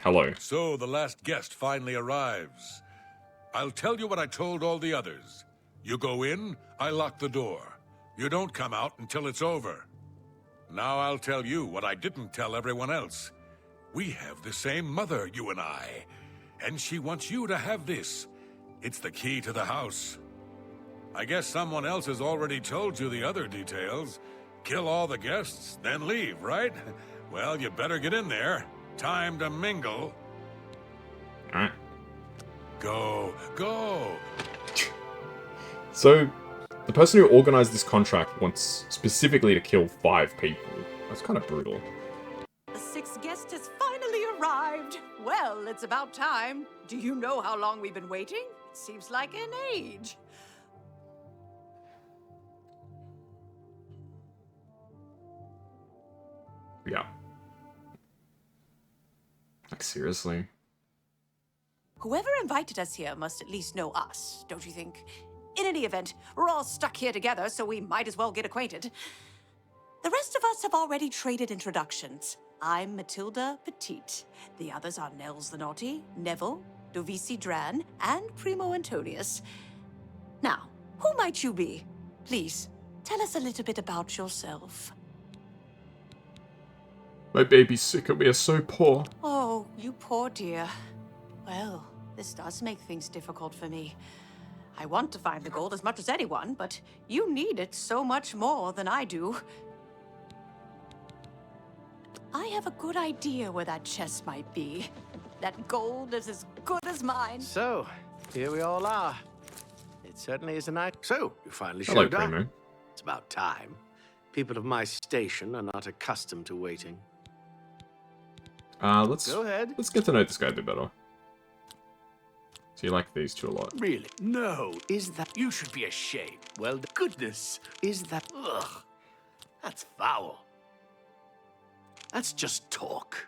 hello. So the last guest finally arrives. I'll tell you what I told all the others. You go in, I lock the door. You don't come out until it's over. Now I'll tell you what I didn't tell everyone else. We have the same mother, you and I. And she wants you to have this. It's the key to the house. I guess someone else has already told you the other details. Kill all the guests, then leave, right? Well, you better get in there. Time to mingle. Alright. Go, go. So, the person who organized this contract wants specifically to kill 5 people. That's kind of brutal. The 6th guest has finally arrived. Well, it's about time. Do you know how long we've been waiting? It seems like an age. Yeah. Like, seriously? Whoever invited us here must at least know us, don't you think? In any event, we're all stuck here together, so we might as well get acquainted. The rest of us have already traded introductions. I'm Matilda Petite. The others are Nels the Naughty, Neville, Dovisi Dran, and Primo Antonius. Now, who might you be? Please, tell us a little bit about yourself. My baby's sick and we are so poor. Oh, you poor dear. Well, this does make things difficult for me. I want to find the gold as much as anyone, but you need it so much more than I do. I have a good idea where that chest might be. That gold is as good as mine. So, here we all are. It certainly is a night. So, you finally Hello, showed up. Primo. It's about time. People of my station are not accustomed to waiting. Let's Go ahead. Let's get to know this guy a bit better. So you like these two a lot. Really? No. Is that... You should be ashamed. Well, goodness. Is that... Ugh. That's foul. That's just talk.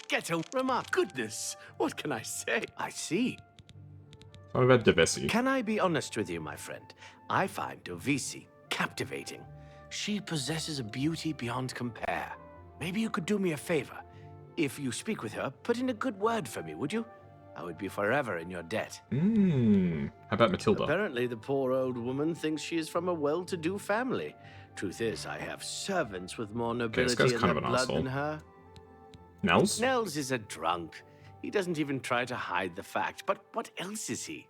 Get a remark. Goodness. What can I say? I see. What about Devesi? Can I be honest with you, my friend? I find Dovisi captivating. She possesses a beauty beyond compare. Maybe you could do me a favor. If you speak with her, put in a good word for me, would you? I would be forever in your debt. How about Matilda? Apparently, the poor old woman thinks she is from a well-to-do family. Truth is, I have servants with more nobility guy's in kind their of an blood asshole. than her. Nels? Nels is a drunk. He doesn't even try to hide the fact. But what else is he?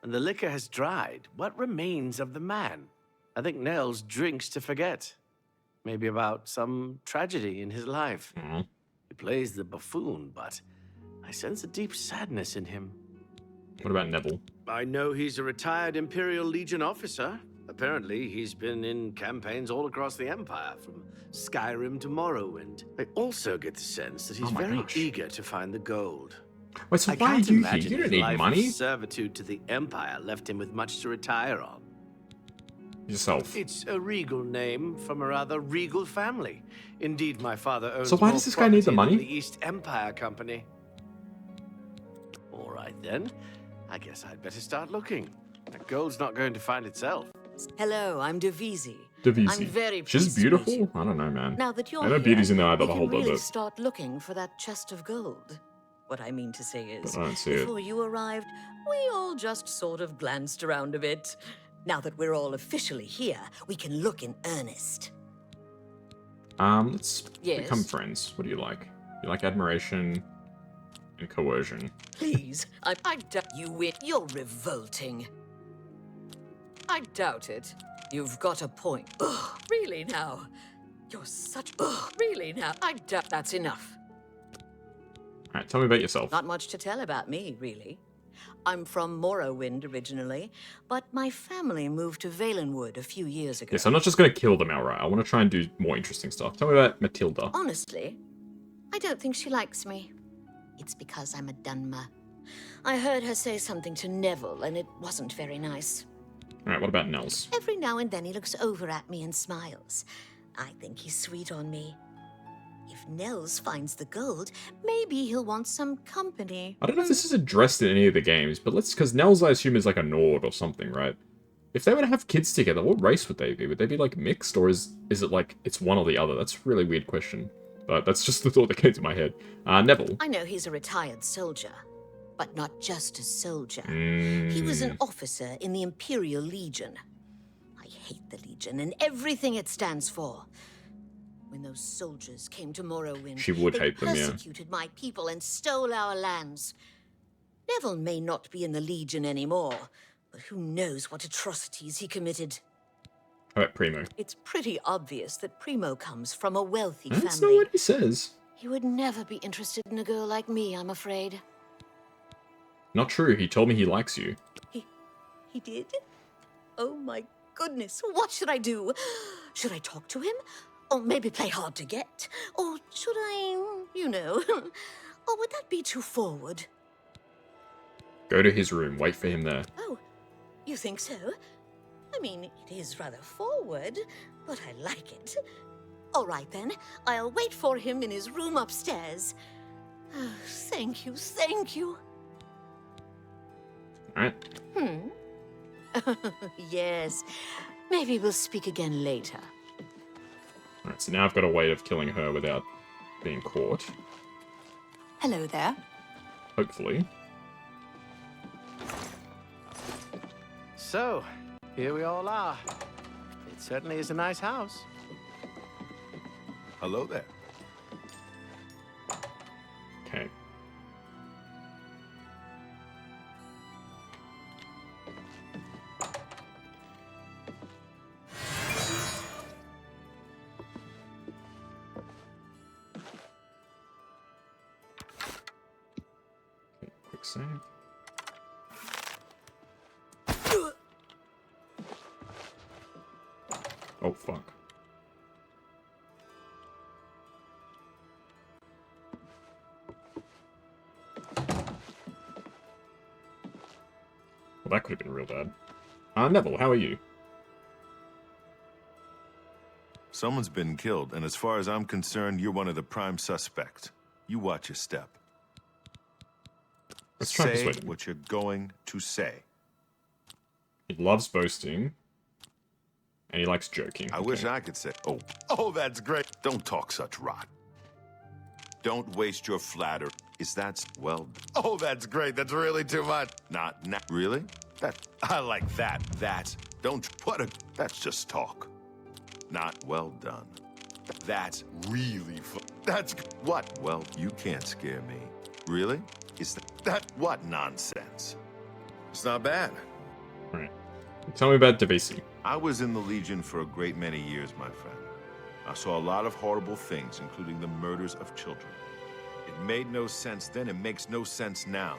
When the liquor has dried, what remains of the man? I think Nels drinks to forget. Maybe about some tragedy in his life. He plays the buffoon, but I sense a deep sadness in him. What about Neville? I know he's a retired Imperial Legion officer. Apparently, he's been in campaigns all across the Empire, from Skyrim to Morrowind. I also get the sense that he's very eager to find the gold. Wait, so I why are can't you here? imagine You don't his need life money? of servitude to the Empire left him with much to retire on. Yourself. It's a regal name from a rather regal family. Indeed, my father owns So why more does this guy need the property than money? the East Empire Company. All right, then. I guess I'd better start looking. That gold's not going to find itself. Hello, I'm Devisi. Devisi. I'm very She's pleased to meet beautiful? you. I don't know, man. Now that you're I know here, beauty's in the eye of the we can beholder, really but start looking for that chest of gold. What I mean to say is, But I don't see it. before you arrived, we all just sort of glanced around a bit. Now that we're all officially here, we can look in earnest. Let's Yes? become friends. What do you like? You like admiration and coercion. Please, I doubt you win. You're revolting. I doubt it. You've got a point. Ugh, really now? You're such... Ugh, really now? I doubt that's enough. Alright, tell me about yourself. Not much to tell about me, really. I'm from Morrowind originally, but my family moved to Valenwood a few years ago. Yes, I'm not just going to kill them outright. I want to try and do more interesting stuff. Tell me about Matilda. Honestly, I don't think she likes me. It's because I'm a Dunmer. I heard her say something to Neville, and it wasn't very nice. Alright, what about Nels? Every now and then he looks over at me and smiles. I think he's sweet on me. If Nels finds the gold, maybe he'll want some company. I don't know if this is addressed in any of the games, but because Nels, I assume, is like a Nord or something, right? If they were to have kids together, what race would they be? Would they be like mixed, or is it like it's one or the other? That's a really weird question. But that's just the thought that came to my head. Neville. I know he's a retired soldier, but not just a soldier. Mm. He was an officer in the Imperial Legion. I hate the Legion and everything it stands for. When those soldiers came to Morrowind, She would they hate them, yeah. persecuted my people and stole our lands. Neville may not be in the Legion anymore, but who knows what atrocities he committed. How about Primo? It's pretty obvious that Primo comes from a wealthy That's family. not what he says. He would never be interested in a girl like me, I'm afraid. Not true. He told me he likes you. He did? Oh my goodness, what should I do? Should I talk to him? Or maybe play hard to get? Or should I, you know, or would that be too forward? Go to his room. Wait for him there. Oh, you think so? I mean, it is rather forward, but I like it. All right then, I'll wait for him in his room upstairs. Oh, thank you, thank you. Alright. Yes, maybe we'll speak again later. Alright, so now I've got a way of killing her without being caught. Hello there. Hopefully. So, here we all are. It certainly is a nice house. Hello there. Okay. Quick save. Oh, fuck. Well, that could have been real bad. Neville, how are you? Someone's been killed, and as far as I'm concerned, you're one of the prime suspects. You watch your step. Let's try and Say persuade him. what you're going to say. He loves boasting. And he likes joking. I wish I could say, oh, that's great. Don't talk such rot. Don't waste your flatter. Is that, well, oh, that's great. That's really too much. Not, really? I like that. That's just talk. Not well done. That's really fun. That's, what? Well, you can't scare me. Really? Is that, what nonsense? It's not bad. Alright. Tell me about Devisi. I was in the Legion for a great many years, my friend. I saw a lot of horrible things, including the murders of children. It made no sense then, it makes no sense now.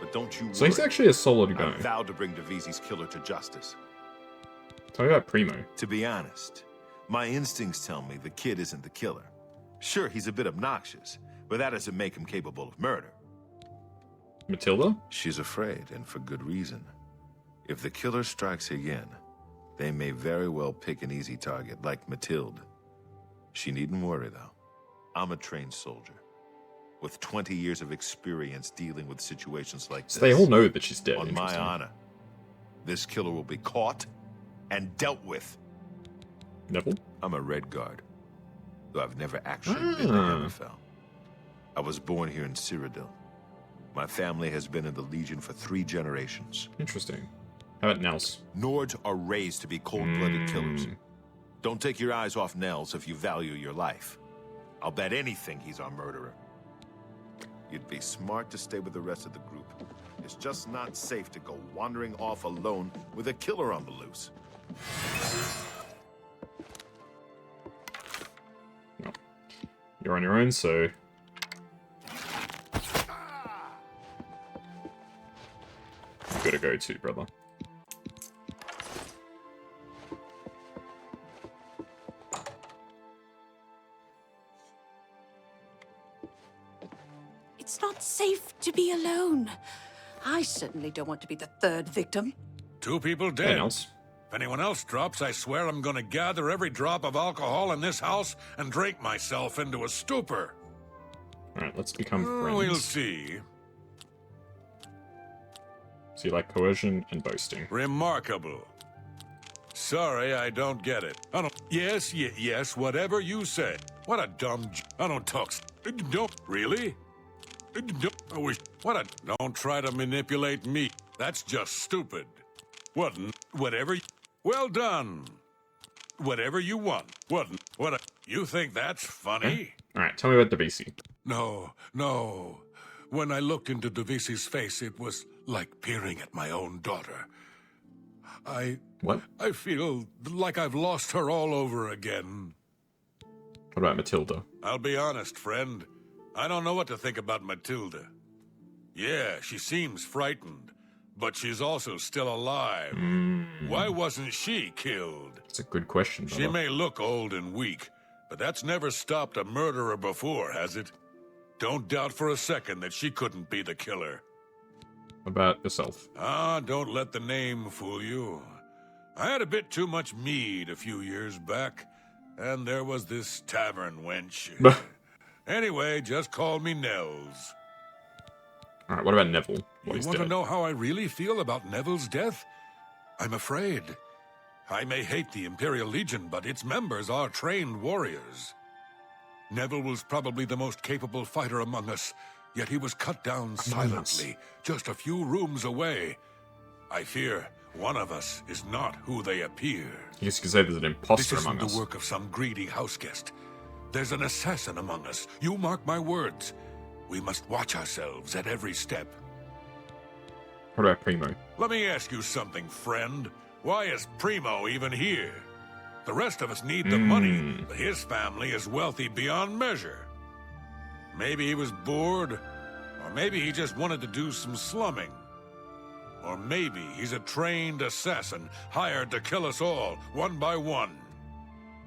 But don't you worry. So he's actually a solid I guy. vowed to bring Devisi's killer to justice. Tell me about Primo. To be honest, my instincts tell me the kid isn't the killer. Sure, he's a bit obnoxious, but that doesn't make him capable of murder. Matilda? She's afraid, and for good reason. If the killer strikes again, they may very well pick an easy target, like Matilda. She needn't worry, though. I'm a trained soldier, with 20 years of experience dealing with situations like this. So they all know that she's dead. On my Interesting. honor, this killer will be caught and dealt with. Neville? I'm a Red Guard, though I've never actually been to Hammerfell. I was born here in Cyrodiil. My family has been in the Legion for 3 generations. Interesting. How about Nels? Nords are raised to be cold-blooded killers. Don't take your eyes off Nels if you value your life. I'll bet anything he's our murderer. You'd be smart to stay with the rest of the group. It's just not safe to go wandering off alone with a killer on the loose. No. You're on your own, so... You gotta go too, brother. It's not safe to be alone. I certainly don't want to be the third victim. 2 people Hey, dead. Nels. If anyone else drops, I swear I'm gonna gather every drop of alcohol in this house and drink myself into a stupor. Alright, let's become friends. We'll see. So you like coercion and boasting. Remarkable. Sorry, I don't get it. I don't... Yes, whatever you say. What a dumb... I don't talk... Don't... Really? I wish... What a... Don't try to manipulate me. That's just stupid. Whatever... Well done. Whatever you want. What a... You think that's funny? Alright, tell me about Devisi. No. When I looked into Devisi's face, it was like peering at my own daughter. What? I feel like I've lost her all over again. What about Matilda? I'll be honest, friend. I don't know what to think about Matilda. Yeah, she seems frightened, but she's also still alive. Why wasn't she killed? It's a good question, She brother. may look old and weak, but that's never stopped a murderer before, has it? Don't doubt for a second that she couldn't be the killer. What about yourself? Don't let the name fool you. I had a bit too much mead a few years back, and there was this tavern wench. Anyway, just call me Nels. Alright, what about Neville? Well, You he's want to dead. know how I really feel about Neville's death? I'm afraid. I may hate the Imperial Legion, but its members are trained warriors. Neville was probably the most capable fighter among us, yet he was cut down silently, just a few rooms away. I fear one of us is not who they appear. You could say there's an This imposter isn't among the us. work of some greedy house guest. There's an assassin among us. You mark my words. We must watch ourselves at every step. What about Primo? Let me ask you something, friend. Why is Primo even here? The rest of us need the money, but his family is wealthy beyond measure. Maybe he was bored, or maybe he just wanted to do some slumming. Or maybe he's a trained assassin hired to kill us all, one by one.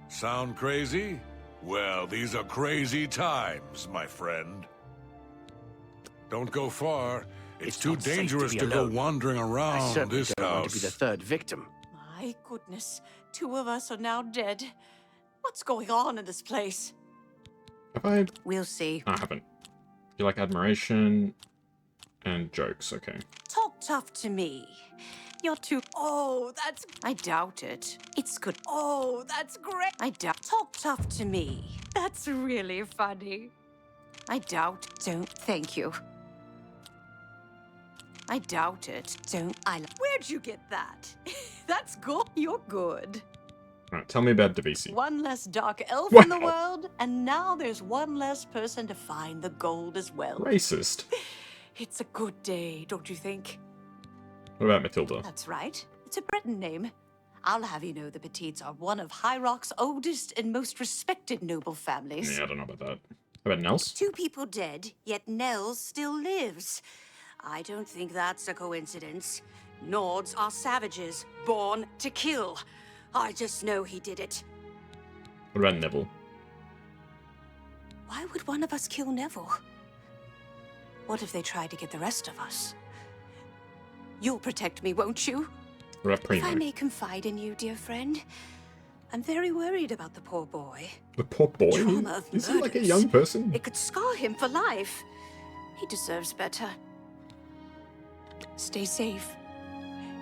Sound crazy? Well, these are crazy times, my friend. Don't go far. It's too not safe to dangerous be to go alone. wandering I around certainly this don't want to be the house. third victim. My goodness, 2 of us are now dead. What's going on in this place? Have I... We'll see. I haven't. You like admiration and jokes, okay. Talk tough to me. You're too... Oh, that's... I doubt it. It's good. Oh, that's great. I doubt... Talk tough to me. That's really funny. I doubt... Don't... Thank you. I doubt it. Don't... Where'd you get that? That's good. You're good. Alright, tell me about Devisi. One less dark elf in the Wow. world, and now there's one less person to find the gold as well. Racist. It's a good day, don't you think? What about Matilda? That's right. It's a Breton name. I'll have you know the Petites are one of High Rock's oldest and most respected noble families. Yeah, I don't know about that. How about Nels? 2 people dead, yet Nels still lives. I don't think that's a coincidence. Nords are savages, born to kill. I just know he did it. What about Neville? Why would one of us kill Neville? What if they tried to get the rest of us? You'll protect me, won't you? What about If I Primo? may confide in you, dear friend, I'm very worried about the poor boy. The poor boy? Trauma of Is he like a murders. young person? It could scar him for life. He deserves better. Stay safe,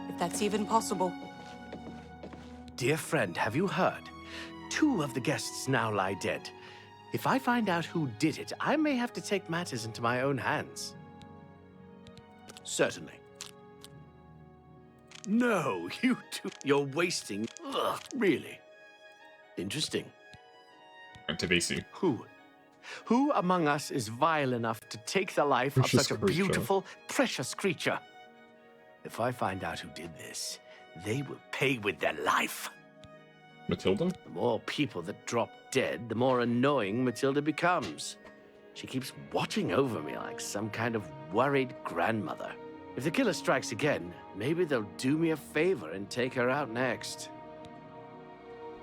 if that's even possible. Dear friend, have you heard? 2 of the guests now lie dead. If I find out who did it, I may have to take matters into my own hands. Certainly. No, you two. You're wasting. Ugh, really? Interesting. And Devisi. Who? Who among us is vile enough to take the life Precious of such a creature. beautiful, precious creature? If I find out who did this, they will pay with their life. Matilda? The more people that drop dead, the more annoying Matilda becomes. She keeps watching over me like some kind of worried grandmother. If the killer strikes again, maybe they'll do me a favor and take her out next.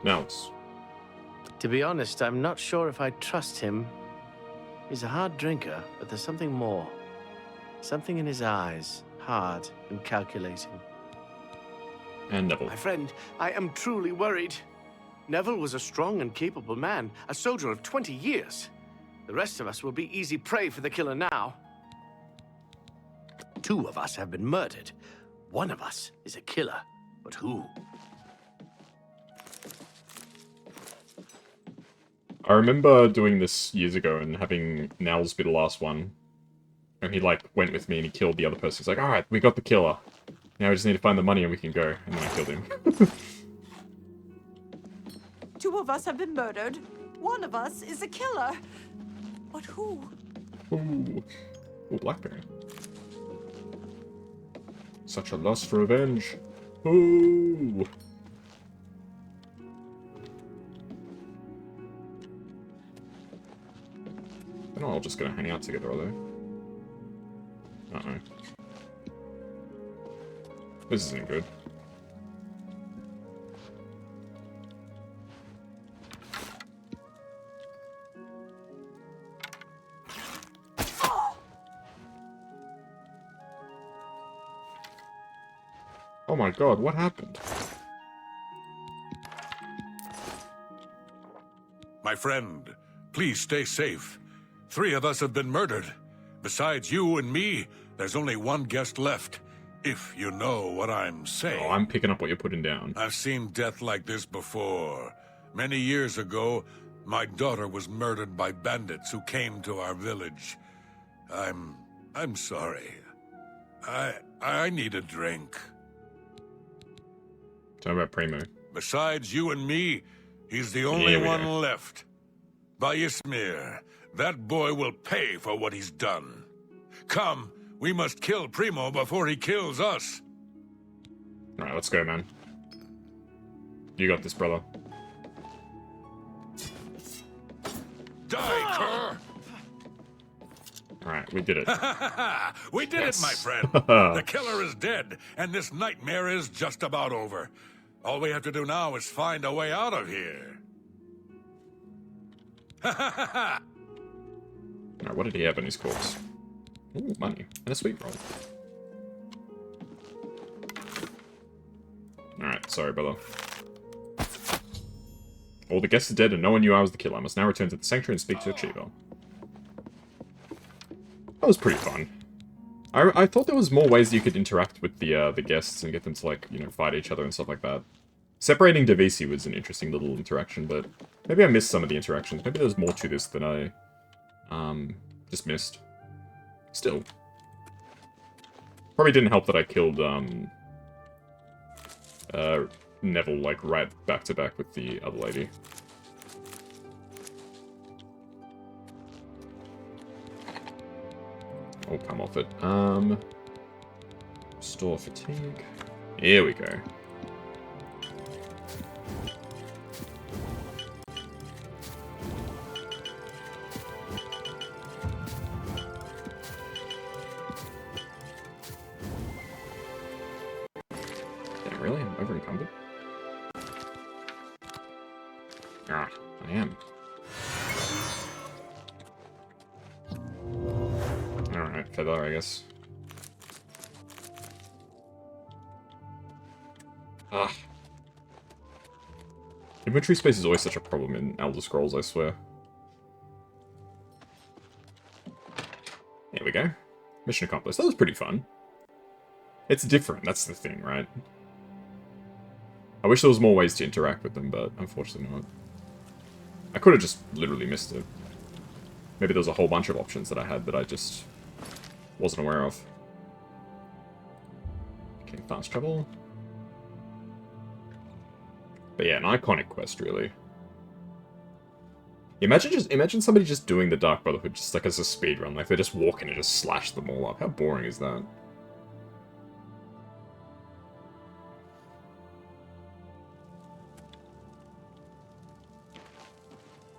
Nels. To be honest, I'm not sure if I trust him. He's a hard drinker, but there's something more. Something in his eyes, hard and calculating. And Neville. My friend, I am truly worried. Neville was a strong and capable man, a soldier of 20 years. The rest of us will be easy prey for the killer now. 2 of us have been murdered. One of us is a killer. But who? I remember doing this years ago and having Nels be the last one. And he, like, went with me and he killed the other person. He's like, alright, we got the killer. Now we just need to find the money and we can go. And then I killed him. 2 of us have been murdered. 1 of us is a killer. But who? Ooh. Ooh, Blackberry. Such a lust for revenge. Ooh. They're not all just gonna hang out together, are they? Uh-oh. This isn't good. Oh my god, what happened? My friend, please stay safe. 3 of us have been murdered. Besides you and me, there's only 1 guest left. If you know what I'm saying. Oh, I'm picking up what you're putting down. I've seen death like this before. Many years ago, my daughter was murdered by bandits who came to our village. I'm sorry. I need a drink. Tell me about Primo. Besides you and me, he's the only Here we one go. left. By Ysmir, that boy will pay for what he's done. Come, we must kill Primo before he kills us. Alright, let's go, man. You got this, brother. Die, cur! Alright, we did it. We did Yes. it, my friend. The killer is dead, and this nightmare is just about over. All we have to do now is find a way out of here. Alright, what did he have in his corpse? Ooh, money. And a sweet roll. Alright, sorry, brother. All the guests are dead and no one knew I was the killer. I must now return to the sanctuary and speak to Chivo. That was pretty fun. I thought there was more ways you could interact with the guests and get them to, like, you know, fight each other and stuff like that. Separating Davisi was an interesting little interaction, but maybe I missed some of the interactions. Maybe there's more to this than I just missed. Still. Probably didn't help that I killed Neville, like, right back to back with the other lady. Oh, come off it. Store fatigue. Here we go. Damn, really? I'm over encumbered? Ah, I am. Alright, feather, I guess. Ah. Inventory space is always such a problem in Elder Scrolls, I swear. There we go. Mission accomplished. That was pretty fun. It's different, that's the thing, right? I wish there was more ways to interact with them, but unfortunately not. I could have just literally missed it. Maybe there was a whole bunch of options that I had that I just wasn't aware of. Okay, fast travel. But yeah, an iconic quest, really. Imagine somebody just doing the Dark Brotherhood just like as a speedrun, like they just walk in and just slash them all up. How boring is that?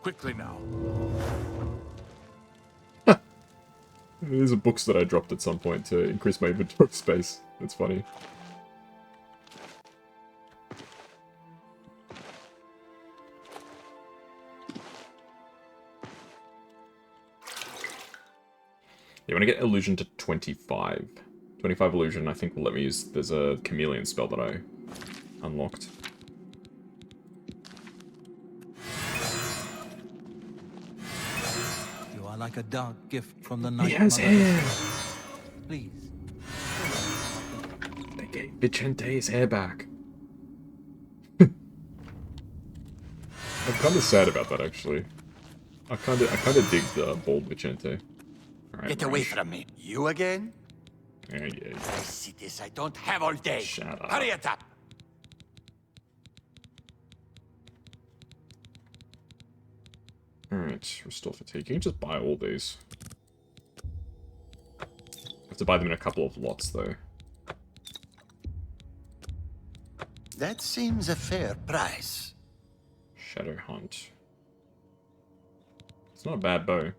Quickly now. These are books that I dropped at some point to increase my inventory space. That's funny. Yeah, when I get illusion to 25. 25 illusion, I think will let me use... There's a chameleon spell that I unlocked. You are like a dark gift from the night. He has mother. hair! Please. They gave Vicente's hair back. I'm kind of sad about that, actually. I kinda dig the bald Vicente. Alright, Get away Rash. from me. You again? Yeah, yeah. I see this. I don't have all day. Shut up. Hurry it up. Alright, restore fatigue. You can just buy all these. Have to buy them in a couple of lots, though. That seems a fair price. Shadow Hunt. It's not a bad bow.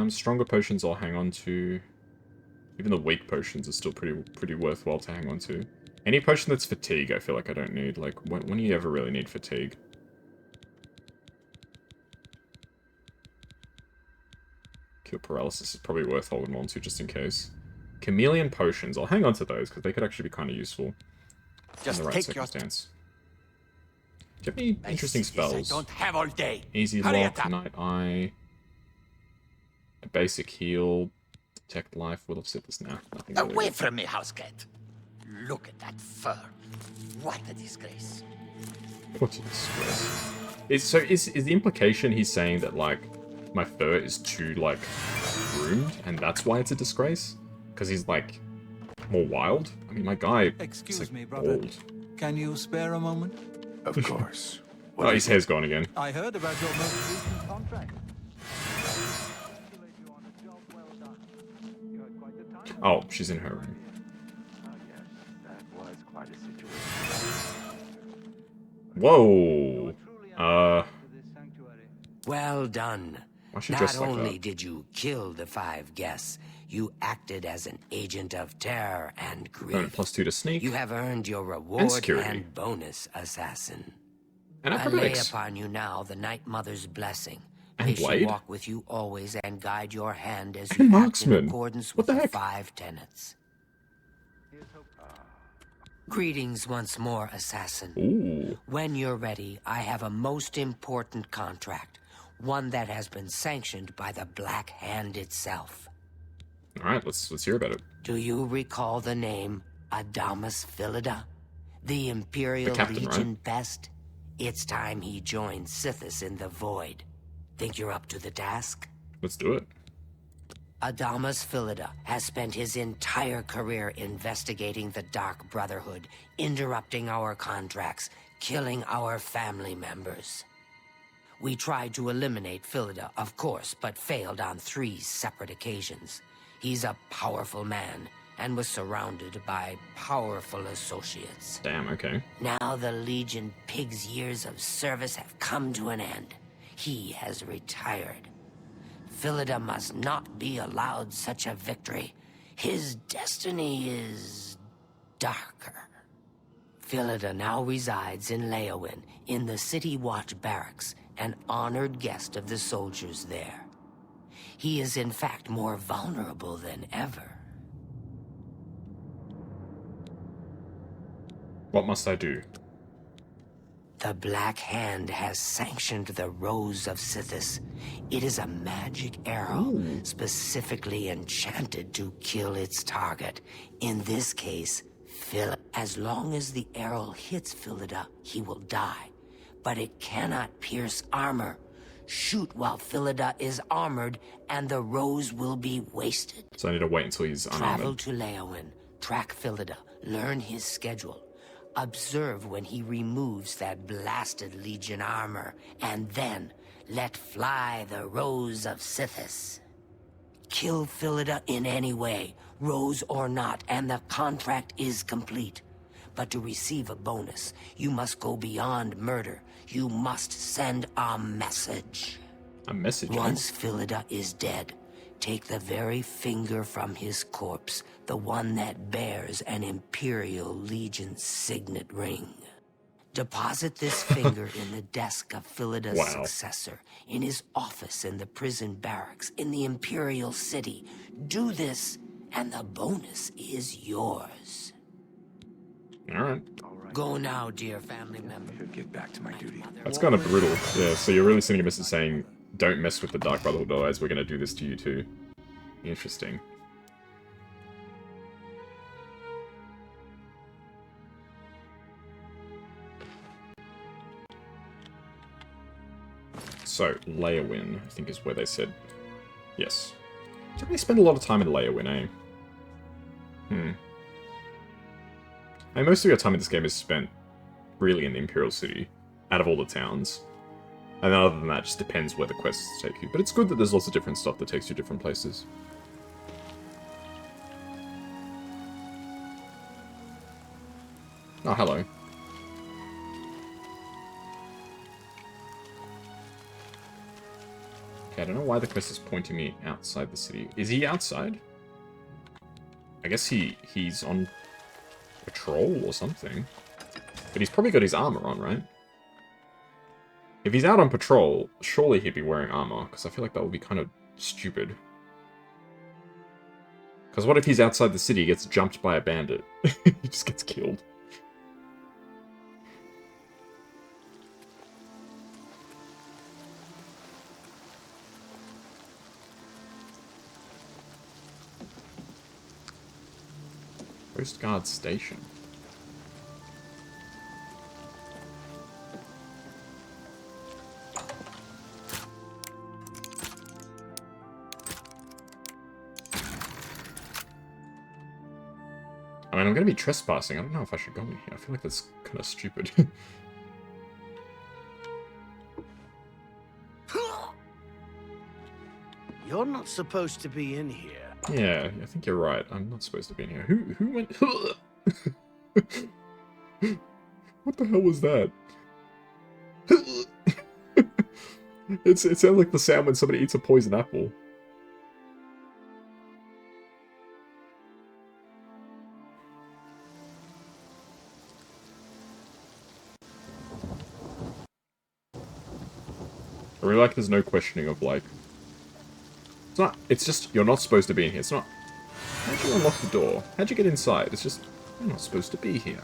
Stronger potions I'll hang on to. Even the weak potions are still pretty worthwhile to hang on to. Any potion that's fatigue, I feel like I don't need. Like, when do you ever really need fatigue? Cure paralysis is probably worth holding on to just in case. Chameleon potions, I'll hang on to those because they could actually be kind of useful Just in the right take your... circumstance. Do you have any interesting spells? I don't have all day. Easy Hurry Lock, it up. Night Eye, a basic heal, Detect Life, Will of Sithis. Nah, nothing really. Away from me, house cat. Look at that fur. What a disgrace. What a disgrace. Is the implication he's saying that, like, my fur is too, like, groomed, and that's why it's a disgrace? Because he's, like, more wild? I mean, my guy Excuse is, like, me, brother. bald. Can you spare a moment? Of course. Oh, his hair's gone again. I heard about your most recent contract. Oh, she's in her room. Whoa! Well done. Why is she Not dressed like only that? did you kill the 5 guests, you acted as an agent of terror and grief. +2 to sneak. You have earned your reward security. and bonus, assassin. And I lay acrobatics. upon you now the Night Mother's blessing. And May she Blade? walk with you always and guide your hand as And you act in Marksman. accordance What with the the heck? 5 tenets. Greetings once more, assassin. Ooh. When you're ready, I have a most important contract. One that has been sanctioned by the Black Hand itself. Alright, let's hear about it. Do you recall the name Adamus Philida? The Imperial The captain, Legion right? best? It's time he joined Sithis in the Void. Think you're up to the task? Let's do it. Adamus Philida has spent his entire career investigating the Dark Brotherhood, interrupting our contracts, killing our family members. We tried to eliminate Philida, of course, but failed on 3 separate occasions. He's a powerful man, and was surrounded by powerful associates. Damn, okay. Now the Legion Pig's years of service have come to an end. He has retired. Philida must not be allowed such a victory. His destiny is darker. Philida now resides in Leowin, in the City Watch Barracks, an honored guest of the soldiers there. He is in fact more vulnerable than ever. What must I do? The Black Hand has sanctioned the Rose of Sithis. It is a magic arrow, specifically enchanted to kill its target. In this case, Philida. As long as the arrow hits Philida, he will die. But it cannot pierce armor. Shoot while Philida is armored, and the rose will be wasted. So I need to wait until he's Travel unarmored. to Leowin, track Philida, learn his schedule. Observe when he removes that blasted Legion armor, and then let fly the Rose of Sithis. Kill Philida in any way, rose or not, and the contract is complete. But to receive a bonus, you must go beyond murder. You must send a message. A message? Once Philida is dead, take the very finger from his corpse, the one that bears an Imperial Legion signet ring. Deposit this finger in the desk of Philida's Wow. successor, in his office in the prison barracks, in the Imperial City. Do this, and the bonus is yours. Alright. Go now, dear family member. Get back to my duty. That's kind of brutal. Yeah, so you're really sending a message saying, don't mess with the Dark Brotherhood, otherwise we're going to do this to you too. Interesting. So, Leowin, I think is where they said. Yes. Don't really spend a lot of time in Leowin, eh? I mean, most of your time in this game is spent really in the Imperial City, out of all the towns. And then other than that, it just depends where the quests take you. But it's good that there's lots of different stuff that takes you different places. Oh, hello. Okay, I don't know why the quest is pointing me outside the city. Is he outside? I guess he's on patrol or something. But he's probably got his armor on, right? If he's out on patrol, surely he'd be wearing armor, because I feel like that would be kind of stupid. Because what if he's outside the city, gets jumped by a bandit? He just gets killed. Coast Guard Station. I mean, I'm going to be trespassing. I don't know if I should go in here. I feel like that's kind of stupid. You're not supposed to be in here. Yeah, I think you're right. I'm not supposed to be in here. Who went... What the hell was that? It sounds like the sound when somebody eats a poison apple. I really like there's no questioning of, like... It's not... It's just, you're not supposed to be in here. It's not... How'd you unlock the door? How'd you get inside? It's just, you're not supposed to be here.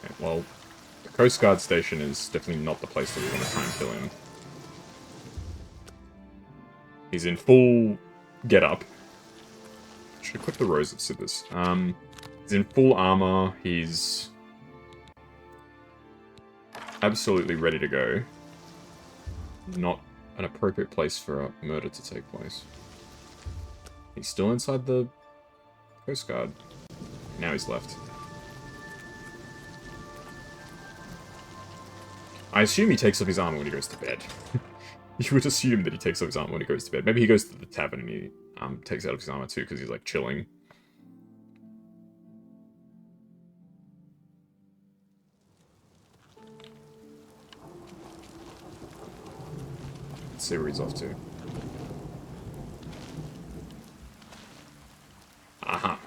Okay, well, the Coast Guard station is definitely not the place that we want to try and kill him. He's in full get-up. Should equip the Rose of Sithis. He's in full armor. He's absolutely ready to go. Not an appropriate place for a murder to take place. He's still inside the Coast Guard. Now he's left. I assume he takes off his armor when he goes to bed. You would assume that he takes off his armor when he goes to bed. Maybe he goes to the tavern and he takes out his armor too because he's like chilling. Let's see where he's off to. Aha.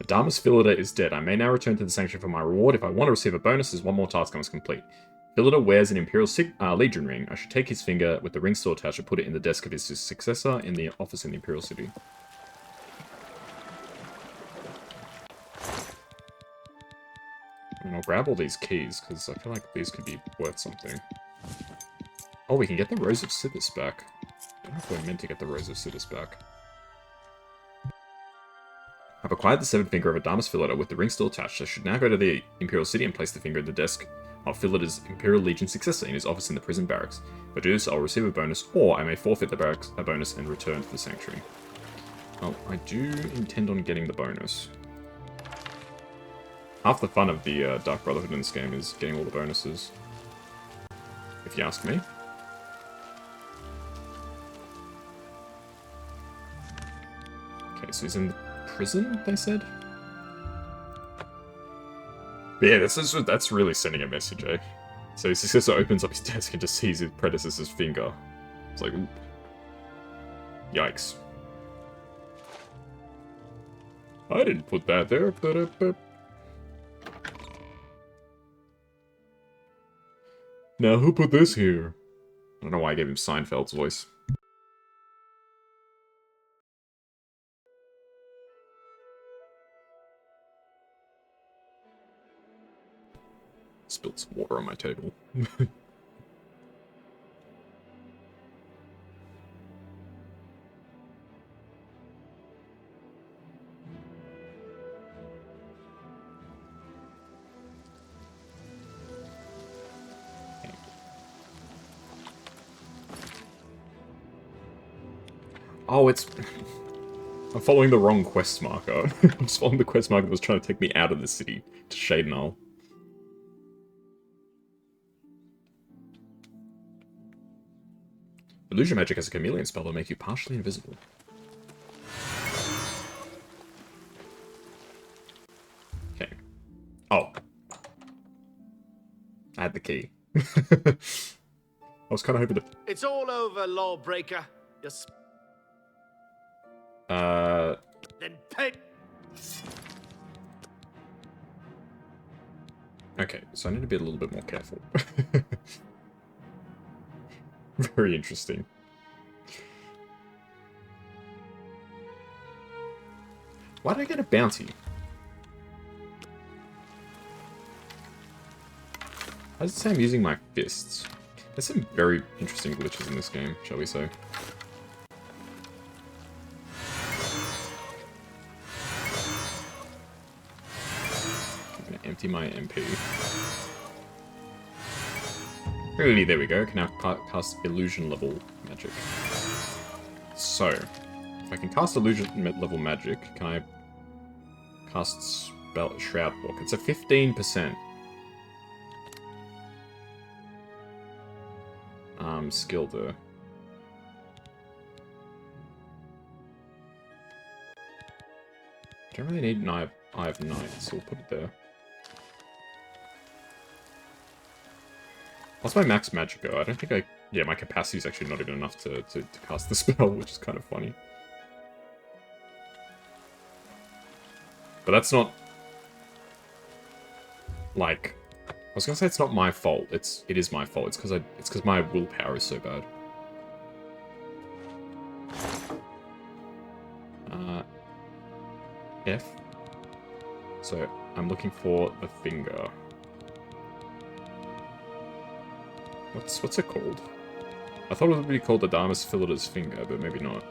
Damas Philida is dead. I may now return to the Sanctuary for my reward. If I want to receive a bonus, there's one more task I must complete. Philida wears an Imperial Legion ring. I should take his finger with the ring still attached and put it in the desk of his successor in the office in the Imperial City. I mean, I'll grab all these keys, because I feel like these could be worth something. Oh, we can get the Rose of Sithis back. I don't know if we're meant to get the Rose of Sithis back. I've acquired the severed finger of a Damas Philida with the ring still attached. I should now go to the Imperial City and place the finger in the desk of Philida's Imperial Legion successor in his office in the prison barracks. If I do this, I'll receive a bonus, or I may forfeit the barracks a bonus and return to the Sanctuary. Well, I do intend on getting the bonus. Half the fun of the Dark Brotherhood in this game is getting all the bonuses. If you ask me. Okay, so he's in the prison, they said? But yeah, that's really sending a message, eh? So his successor opens up his desk and just sees his predecessor's finger. It's like, ooh. Yikes. I didn't put that there. Now who put this here? I don't know why I gave him Seinfeld's voice. Spilled some water on my table. Oh, it's... I'm following the wrong quest marker. I'm just following the quest marker that was trying to take me out of the city to Shade Null. Illusion magic has a chameleon spell that'll make you partially invisible. Okay. Oh. I had the key. I was kind of hoping to... It's all over, lawbreaker. Then pay. Okay, so I need to be a little bit more careful. Very interesting. Why did I get a bounty? How does it say I'm using my fists? There's some very interesting glitches in this game, shall we say. Empty my MP. Really, there we go. Can now cast illusion level magic. So, if I can cast illusion level magic, can I cast spell Shroud Walk? It's a 15% skill there. Don't really need an Eye of Night, so we'll put it there. What's my max magic go? I don't think I... Yeah, my capacity is actually not even enough to cast the spell, which is kind of funny. But that's not... Like... I was gonna say it's not my fault. It is my fault. It's because my willpower is so bad. F. So, I'm looking for the finger. What's it called? I thought it would be called Adamus Philidor's finger, but maybe not.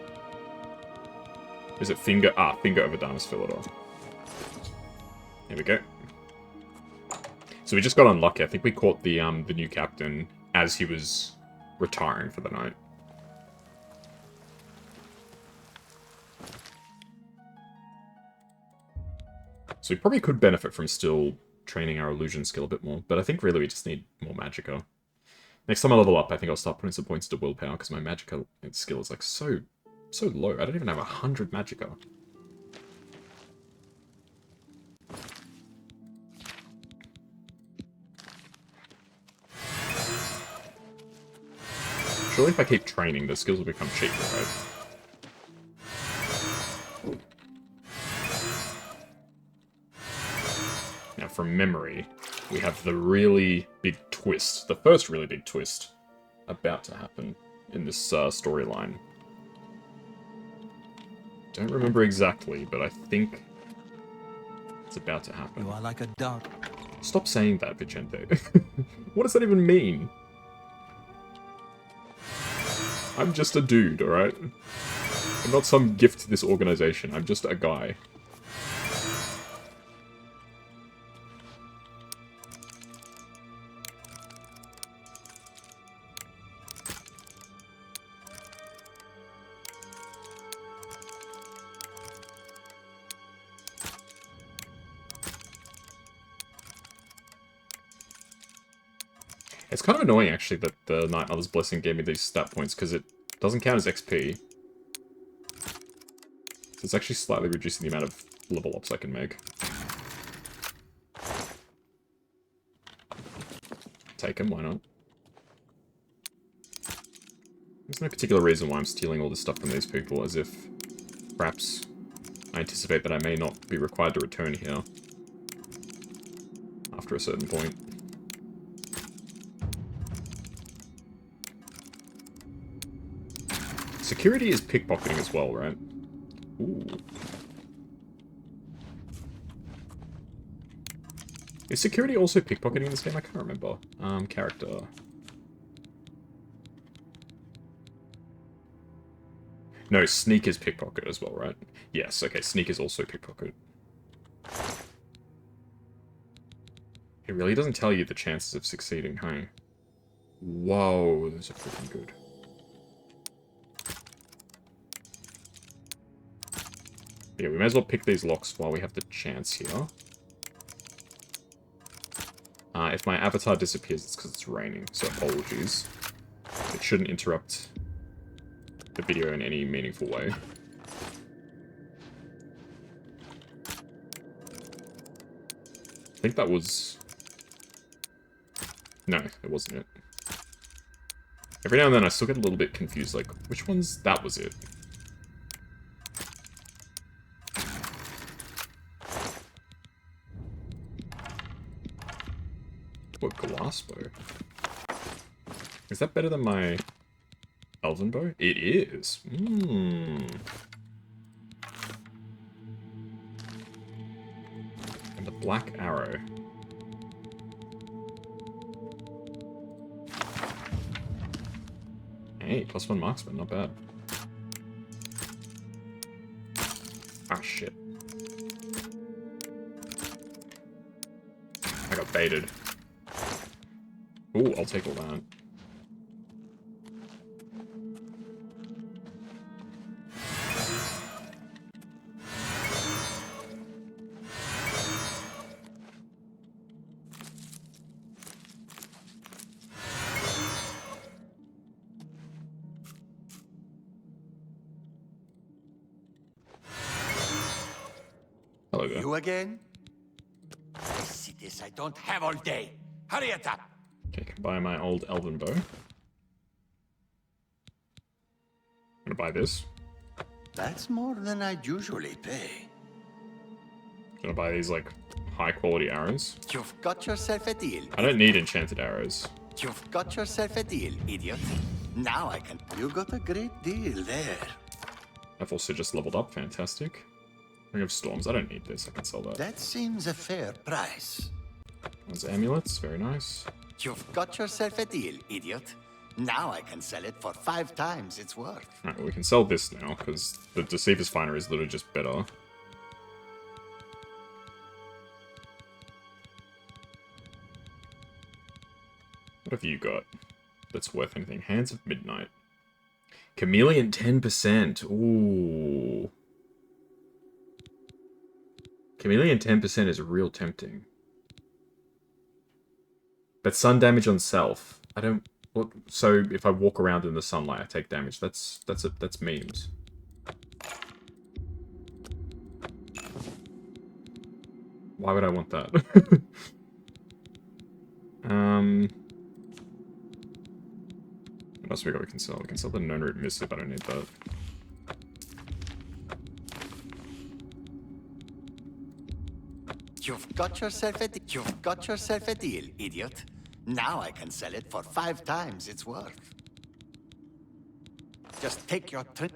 Is it finger? Ah, finger of Adamus Philidor. Here we go. So we just got unlucky. I think we caught the new captain as he was retiring for the night. So we probably could benefit from still training our illusion skill a bit more, but I think really we just need more magicka. Next time I level up, I think I'll start putting some points to willpower, because my magicka skill is like so low. I don't even have 100 magicka. Surely if I keep training, the skills will become cheaper, right? Now, from memory, we have the really big twist, the first really big twist, about to happen in this storyline. Don't remember exactly, but I think it's about to happen. You are like a dog. Stop saying that, Vicente. What does that even mean? I'm just a dude, alright? I'm not some gift to this organization, I'm just a guy. It's kind of annoying, actually, that the Night Mother's Blessing gave me these stat points, because it doesn't count as XP. So it's actually slightly reducing the amount of level ups I can make. Take them, why not? There's no particular reason why I'm stealing all this stuff from these people, as if perhaps I anticipate that I may not be required to return here after a certain point. Security is pickpocketing as well, right? Ooh. Is security also pickpocketing in this game? I can't remember. Character. No, sneak is pickpocket as well, right? Yes, okay, sneak is also pickpocket. It really doesn't tell you the chances of succeeding, huh? Whoa, those are freaking good. Yeah, we may as well pick these locks while we have the chance here. If my avatar disappears, it's because it's raining, so apologies. It shouldn't interrupt the video in any meaningful way. I think that was... No, it wasn't it. Every now and then I still get a little bit confused, like, which one's... That was it. What, glass bow? Is that better than my elven bow? It is. And the black arrow. Hey, +1 marksman, not bad. Ah, shit. I got baited. Ooh, I'll take all that. Hello there. You again? I see this. I don't have all day. Hurry it up. Okay, can buy my old elven bow. I'm gonna buy this. That's more than I'd usually pay. Gonna buy these, like, high-quality arrows. You've got yourself a deal. I don't need enchanted arrows. You've got yourself a deal, idiot. Now I can... You got a great deal there. I've also just leveled up, fantastic. Ring of Storms, I don't need this, I can sell that. That seems a fair price. Those amulets, very nice. You've got yourself a deal, idiot. Now I can sell it for 5 times its worth. Alright, well, we can sell this now, because the Deceiver's Finder is literally just better. What have you got that's worth anything? Hands of Midnight. Chameleon 10%. Ooh. Chameleon 10% is real tempting. But sun damage on self. I don't... What, so if I walk around in the sunlight, I take damage. That's memes. Why would I want that? What else we got we can sell? We can sell the known root missive. I don't need that. You've got yourself a deal, idiot. Now I can sell it for 5 times its worth. Just take your trip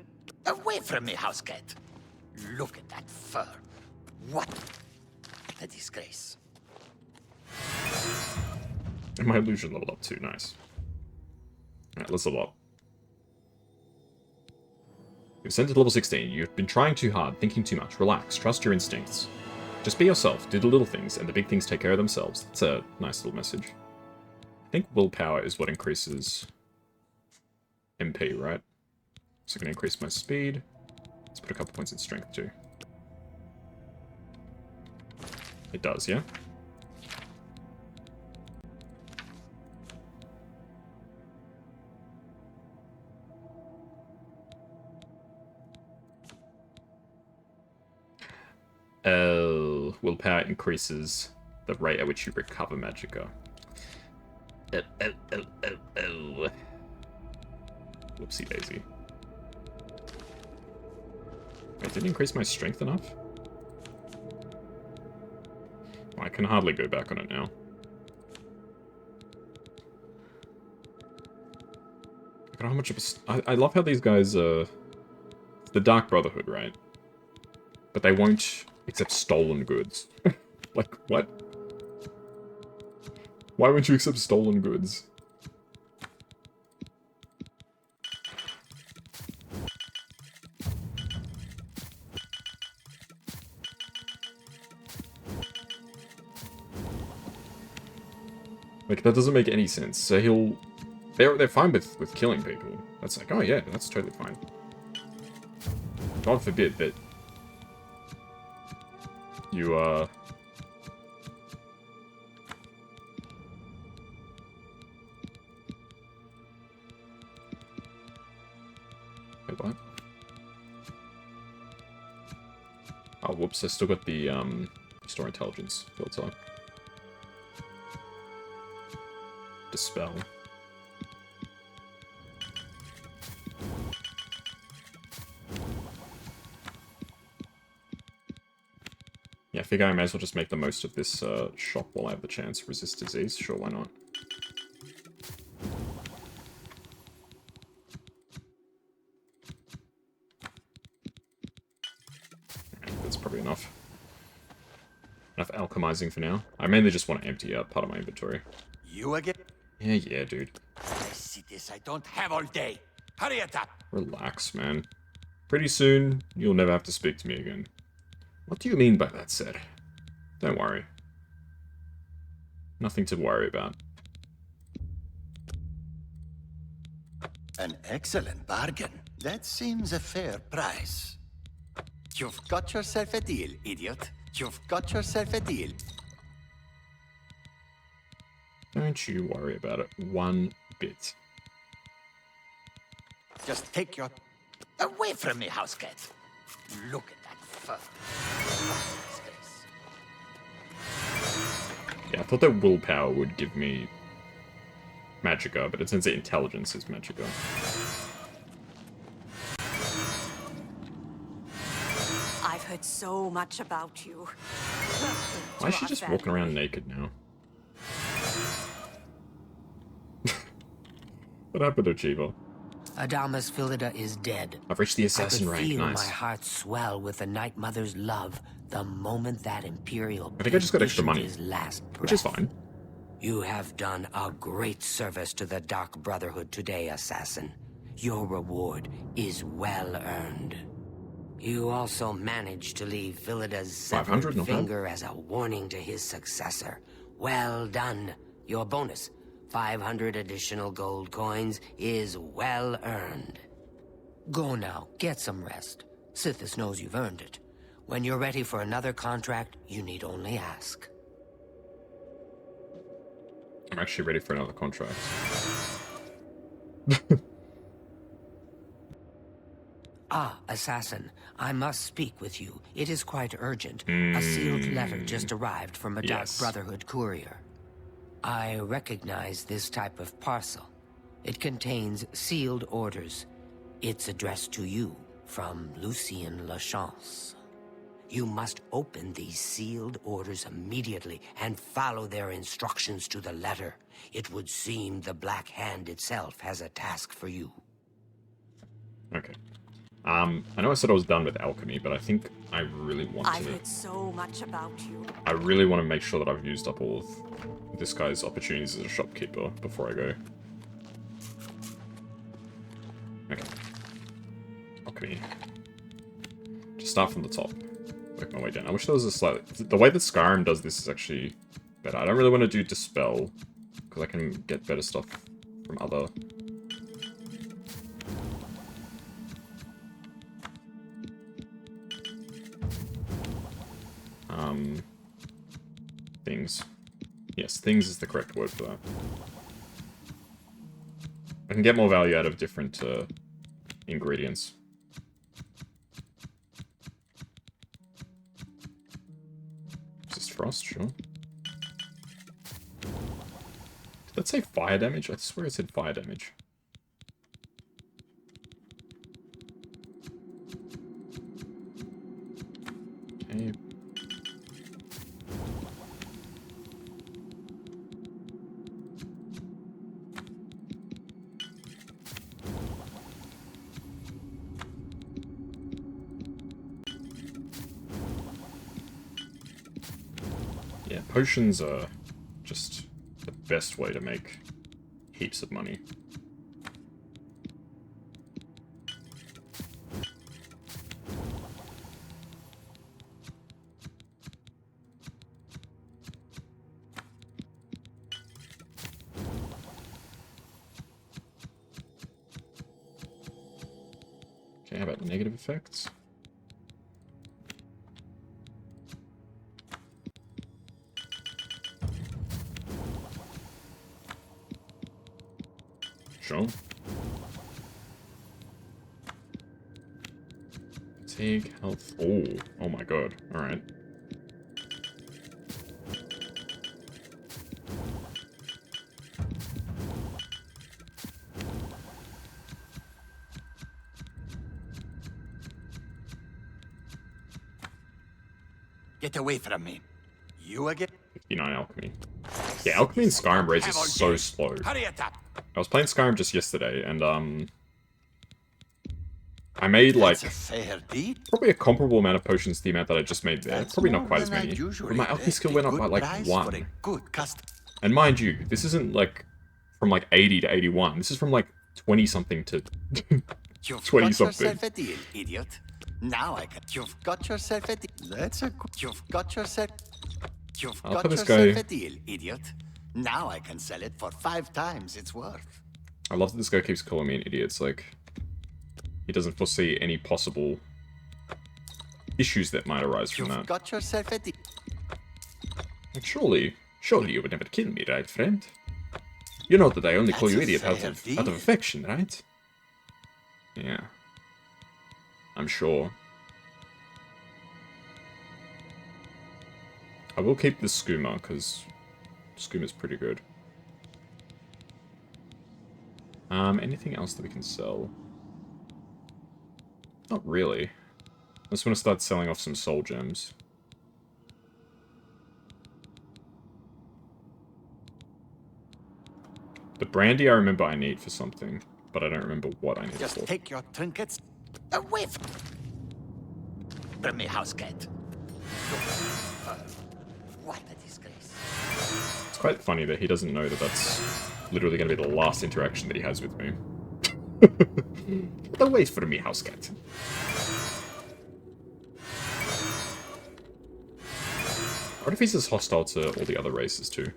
away from me, house cat. Look at that fur. What a disgrace. And my illusion leveled up too. Nice. Alright, let's level up. You've sent to level 16. You've been trying too hard, thinking too much. Relax. Trust your instincts. Just be yourself. Do the little things, and the big things take care of themselves. That's a nice little message. I think willpower is what increases MP, right? So I'm going to increase my speed. Let's put a couple points in strength too. It does, yeah? Oh, willpower increases the rate at which you recover magicka. Oh. Whoopsie daisy. Wait, did it increase my strength enough? Well, I can hardly go back on it now. Look at how much of I love how these guys it's the Dark Brotherhood, right? But they won't accept stolen goods. Like, what? Why won't you accept stolen goods? Like, that doesn't make any sense. So he'll... They're fine with killing people. That's like, oh yeah, that's totally fine. God forbid that you, Wait, what? Oh, whoops, I still got the, Restore Intelligence filter. Dispel. Yeah, I figure I may as well just make the most of this shop while I have the chance. Resist disease, sure, why not? Okay, that's probably enough. Enough alchemizing for now. I mainly just want to empty out part of my inventory. You again? Yeah, dude. I see this. I don't have all day. Hurry it up. Relax, man. Pretty soon, you'll never have to speak to me again. What do you mean by that, sir? Don't worry. Nothing to worry about. An excellent bargain. That seems a fair price. You've got yourself a deal, idiot. You've got yourself a deal. Don't you worry about it one bit. Just take your... Away from me, house cat. Look at that fur. Yeah, I thought that willpower would give me magicka, but it turns out intelligence is magicka. I've heard so much about you. Why is she just walking around naked now? What happened to Chiba? Adamas Philida is dead. I've reached the assassin rank, feel nice. My heart swell with the Night Mother's love the moment that Imperial I think I just got extra money, his last which is breath. fine. You have done a great service to the Dark Brotherhood today, Assassin. Your reward is well earned. You also managed to leave Philida's 500, severed not bad. finger as a warning to his successor. Well done. Your bonus, 500 additional gold coins, is well earned. Go now, get some rest. Sithis knows you've earned it. When you're ready for another contract, you need only ask. I'm actually ready for another contract. Ah, Assassin, I must speak with you. It is quite urgent. A sealed letter just arrived from a Dark Yes. Brotherhood courier. I recognize this type of parcel. It contains sealed orders. It's addressed to you from Lucien Lachance. You must open these sealed orders immediately and follow their instructions to the letter. It would seem the Black Hand itself has a task for you. Okay. I know I said I was done with alchemy, but I think I really want I've to... heard so much about you. I really want to make sure that I've used up all of this guy's opportunities as a shopkeeper before I go. Okay. Alchemy. Just start from the top. Work my way down. I wish there was a slightly... The way that Skyrim does this is actually better. I don't really want to do Dispel, because I can get better stuff from other... things. Yes, things is the correct word for that. I can get more value out of different ingredients. Is this frost? Sure. Did that say fire damage? I swear it said fire damage. Okay. Potions are just the best way to make heaps of money. Okay, how about negative effects? Sure. Fatigue, health. Oh my god. Alright. Get away from me. You again? 59 alchemy. Yeah, alchemy in Skyrim raises so slow. Hurry it up. I was playing Skyrim just yesterday, and I made like That's a fair deal. probably a comparable amount of potions to the amount that I just made there. That's Probably not more quite as than I'd many. But usually my alchemy pay. skill A went up good by like price for 1. a good custom. And mind you, this isn't like from like 80 to 81. This is from like 20 something to You've 20 got something. yourself a deal, idiot. Now I can. You've got yourself a deal. That's a good. You've got yourself. You've I'll got put this yourself guy- a deal, idiot. Now I can sell it for 5 times its worth. I love that this guy keeps calling me an idiot. It's like he doesn't foresee any possible issues that might arise from You've that. got yourself a deal. Like, surely you would never kill me, right, friend? You know that I only call That's you a idiot out fair of deal. affection, right? Yeah. I'm sure. I will keep the skooma, because skooma's pretty good. Anything else that we can sell? Not really. I just want to start selling off some soul gems. The brandy I remember I need for something, but I don't remember what I need it Just for. take your trinkets away from me, house cat. What a disgrace. It's quite funny that he doesn't know that that's literally going to be the last interaction that he has with me. Don't wait for me, house cat. What if he's as hostile to all the other races too?